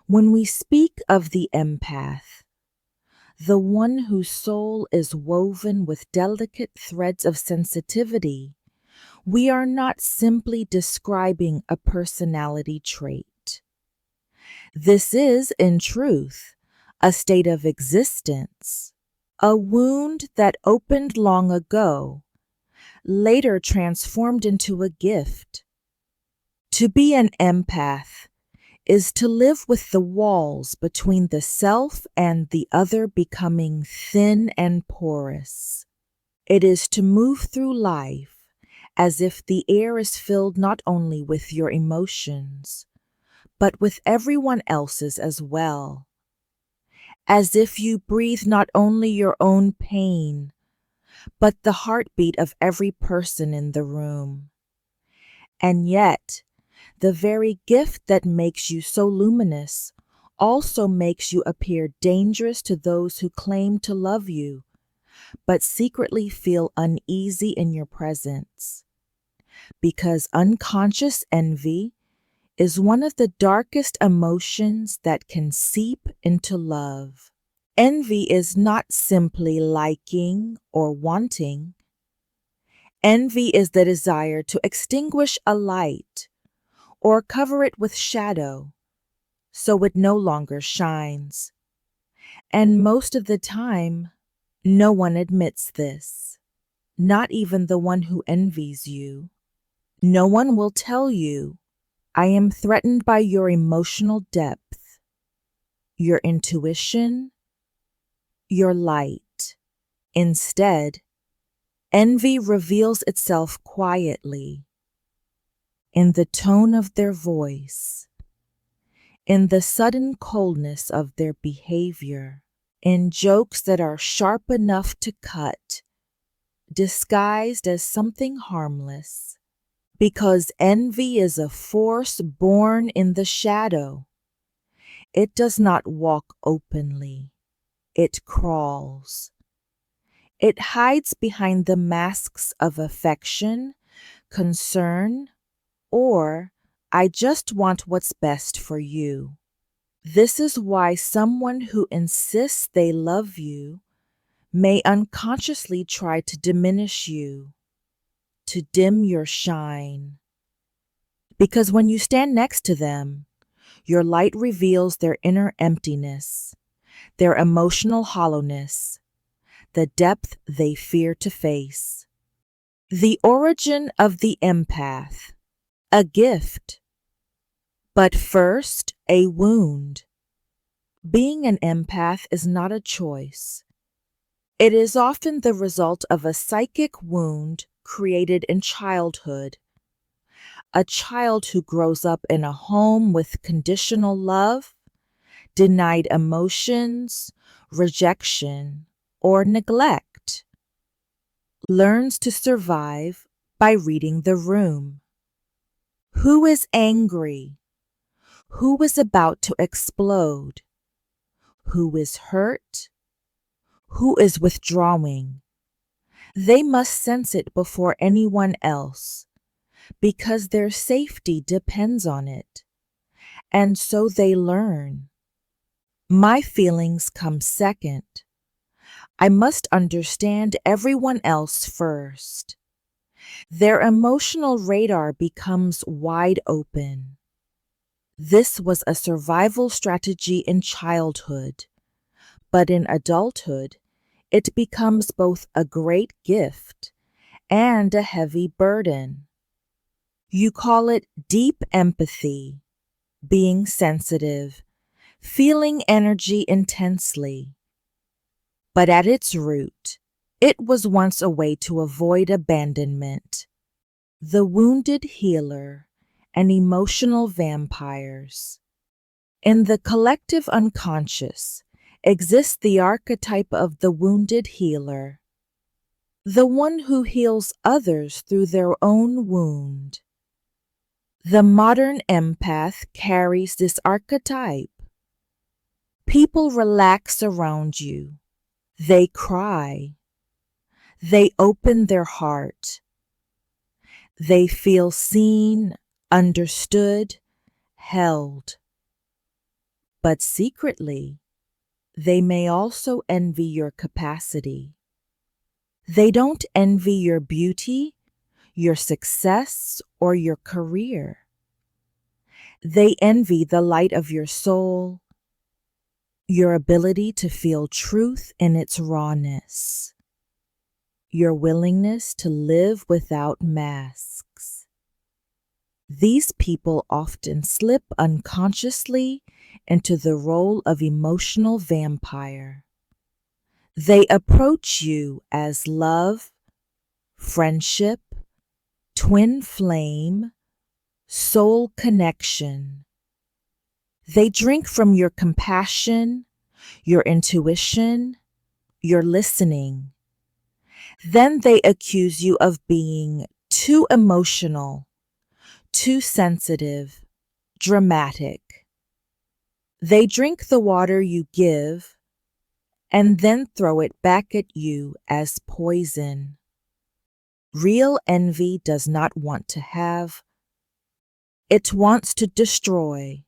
When we speak of the empath, the one whose soul is woven with delicate threads of sensitivity, we are not simply describing a personality trait. This is, in truth, a state of existence, a wound that opened long ago, later transformed into a gift. To be an empath is to live with the walls between the self and the other becoming thin and porous. It is to move through life as if the air is filled not only with your emotions, but with everyone else's as well. As if you breathe not only your own pain, but the heartbeat of every person in the room. And yet, the very gift that makes you so luminous also makes you appear dangerous to those who claim to love you, but secretly feel uneasy in your presence. Because unconscious envy is one of the darkest emotions that can seep into love. Envy is not simply liking or wanting. Envy is the desire to extinguish a light or cover it with shadow so it no longer shines. And most of the time, no one admits this, not even the one who envies you. No one will tell you, I am threatened by your emotional depth, your intuition, your light. Instead, envy reveals itself quietly, in the tone of their voice, in the sudden coldness of their behavior, in jokes that are sharp enough to cut, disguised as something harmless. Because envy is a force born in the shadow. It does not walk openly. It crawls. It hides behind the masks of affection, concern, or I just want what's best for you. This is why someone who insists they love you may unconsciously try to diminish you, to dim your shine. Because when you stand next to them, your light reveals their inner emptiness, their emotional hollowness, the depth they fear to face. The origin of the empath, a gift, but first a wound. Being an empath is not a choice. It is often the result of a psychic wound created in childhood. A child who grows up in a home with conditional love, denied emotions, rejection, or neglect, learns to survive by reading the room. Who is angry? Who is about to explode? Who is hurt? Who is withdrawing? They must sense it before anyone else, because their safety depends on it. And so they learn. My feelings come second. I must understand everyone else first. Their emotional radar becomes wide open. This was a survival strategy in childhood, but in adulthood, it becomes both a great gift and a heavy burden. You call it deep empathy, being sensitive, feeling energy intensely. But at its root, it was once a way to avoid abandonment. The wounded healer and emotional vampires. In the collective unconscious exists the archetype of the wounded healer, the one who heals others through their own wound. The modern empath carries this archetype. People relax around you. They cry. They open their heart. They feel seen, understood, held. But secretly, they may also envy your capacity. They don't envy your beauty, your success, or your career. They envy the light of your soul, your ability to feel truth in its rawness, your willingness to live without masks. These people often slip unconsciously into the role of emotional vampire. They approach you as love, friendship, twin flame, soul connection. They drink from your compassion, your intuition, your listening. Then they accuse you of being too emotional, too sensitive, dramatic. They drink the water you give and then throw it back at you as poison. Real envy does not want to have, it wants to destroy.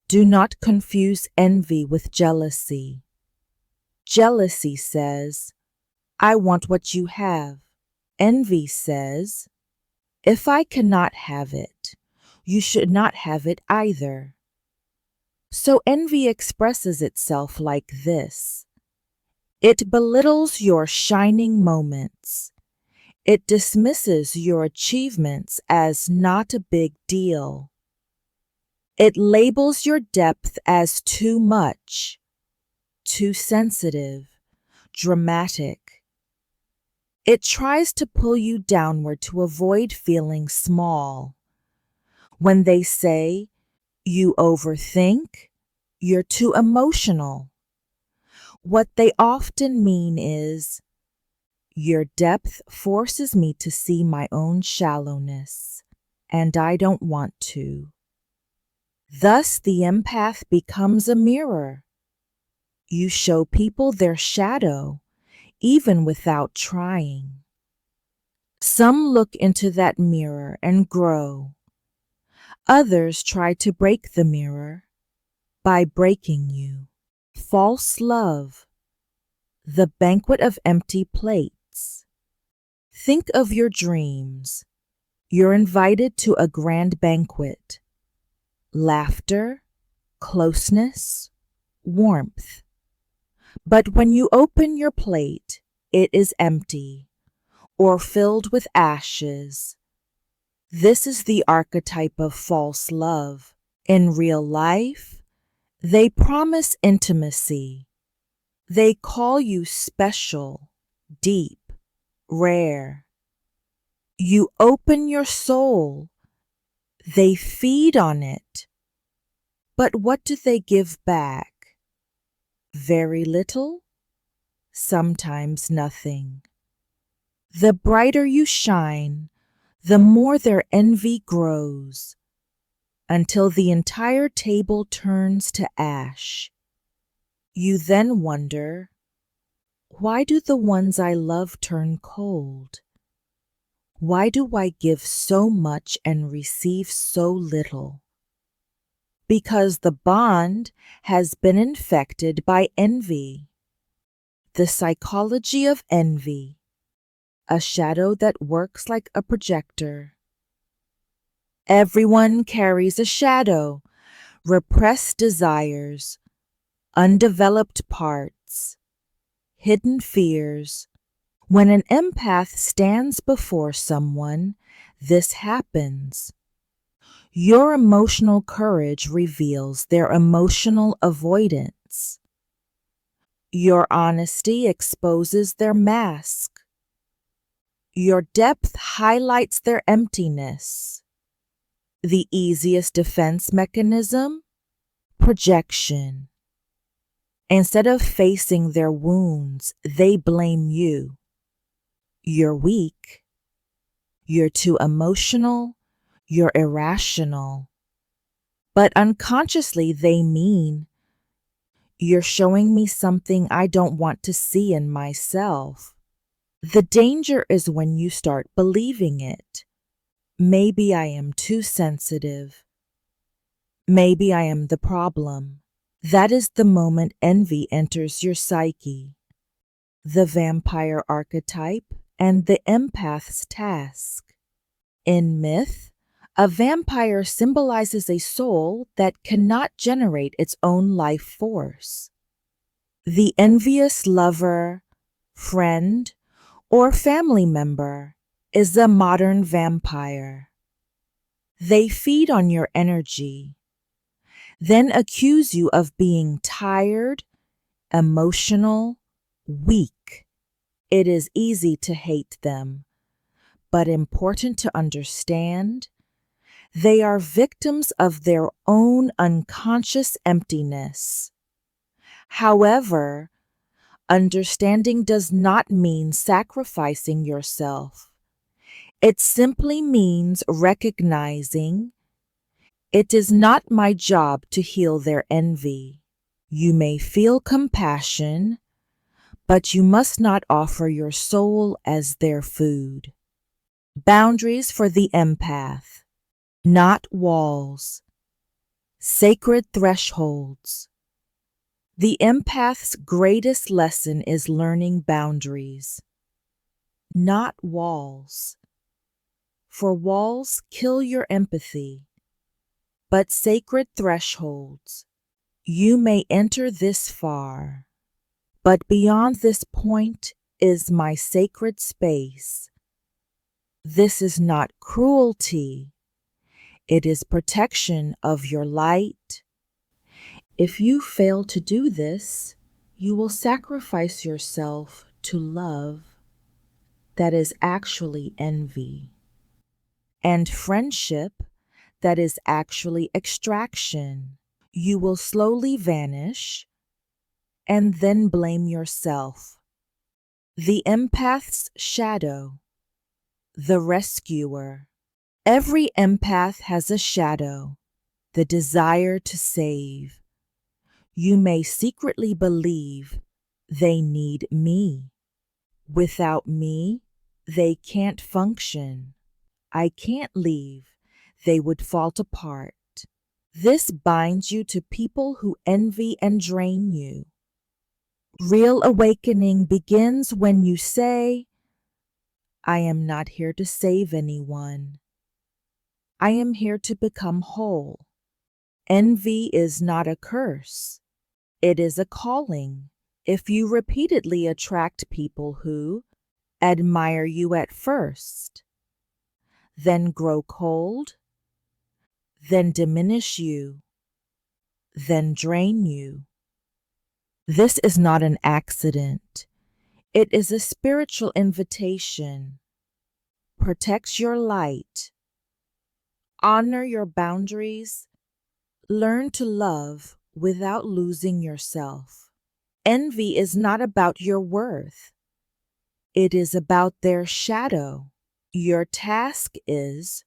Do not confuse envy with jealousy. Jealousy says, I want what you have. Envy says, if I cannot have it, you should not have it either. So envy expresses itself like this. It belittles your shining moments. It dismisses your achievements as not a big deal. It labels your depth as too much, too sensitive, dramatic. It tries to pull you downward to avoid feeling small. When they say, you overthink, you're too emotional, what they often mean is, your depth forces me to see my own shallowness, and I don't want to. Thus, the empath becomes a mirror. You show people their shadow, even without trying. Some look into that mirror and grow. Others try to break the mirror by breaking you. False love, the banquet of empty plates. Think of your dreams. You're invited to a grand banquet. Laughter, closeness, warmth. But when you open your plate, it is empty or filled with ashes. This is the archetype of false love. In real life, they promise intimacy. They call you special, deep, rare. You open your soul. They feed on it. But what do they give back? Very little, sometimes nothing. The brighter you shine, the more their envy grows, until the entire table turns to ash. You then wonder, why do the ones I love turn cold? Why do I give so much and receive so little? Because the bond has been infected by envy. The psychology of envy, a shadow that works like a projector. Everyone carries a shadow, repressed desires, undeveloped parts, hidden fears. When an empath stands before someone, this happens. Your emotional courage reveals their emotional avoidance. Your honesty exposes their mask. Your depth highlights their emptiness. The easiest defense mechanism? Projection. Instead of facing their wounds, they blame you. You're weak. You're too emotional. You're irrational. But unconsciously they mean, you're showing me something I don't want to see in myself. The danger is when you start believing it. Maybe I am too sensitive. Maybe I am the problem. That is the moment envy enters your psyche. The vampire archetype and the empath's task. In myth, a vampire symbolizes a soul that cannot generate its own life force. The envious lover, friend, or family member is a modern vampire. They feed on your energy, then accuse you of being tired, emotional, weak. It is easy to hate them, but important to understand they are victims of their own unconscious emptiness. However, understanding does not mean sacrificing yourself. It simply means recognizing it is not my job to heal their envy. You may feel compassion, but you must not offer your soul as their food. Boundaries for the empath, not walls. Sacred thresholds. The empath's greatest lesson is learning boundaries, not walls. For walls kill your empathy, but sacred thresholds. You may enter this far, but beyond this point is my sacred space. This is not cruelty. It is protection of your light. If you fail to do this, you will sacrifice yourself to love that is actually envy, and friendship that is actually extraction. You will slowly vanish and then blame yourself. The empath's shadow, the rescuer. Every empath has a shadow, the desire to save. You may secretly believe they need me. Without me, they can't function. I can't leave. They would fall apart. This binds you to people who envy and drain you. Real awakening begins when you say, I am not here to save anyone. I am here to become whole. Envy is not a curse. It is a calling. If you repeatedly attract people who admire you at first, then grow cold, then diminish you, then drain you, this is not an accident. It is a spiritual invitation. Protect your light. Honor your boundaries. Learn to love without losing yourself. Envy is not about your worth. It is about their shadow. Your task is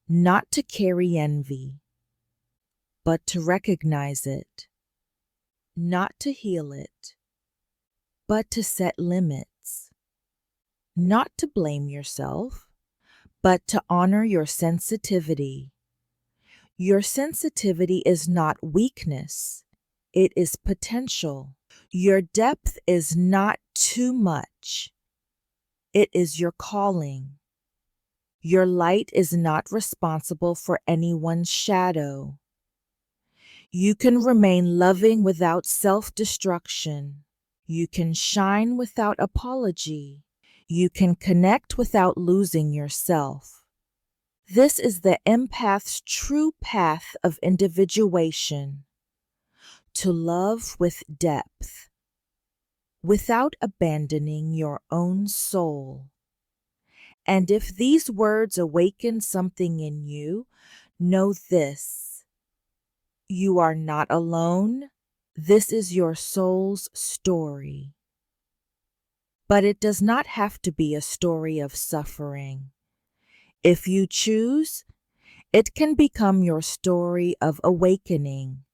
not to carry envy, but to recognize it, not to heal it, but to set limits, not to blame yourself, but to honor your sensitivity. Your sensitivity is not weakness, it is potential. Your depth is not too much, it is your calling. Your light is not responsible for anyone's shadow. You can remain loving without self-destruction. You can shine without apology. You can connect without losing yourself. This is the empath's true path of individuation. To love with depth, without abandoning your own soul. And if these words awaken something in you, know this: you are not alone. This is your soul's story. But it does not have to be a story of suffering. If you choose, it can become your story of awakening.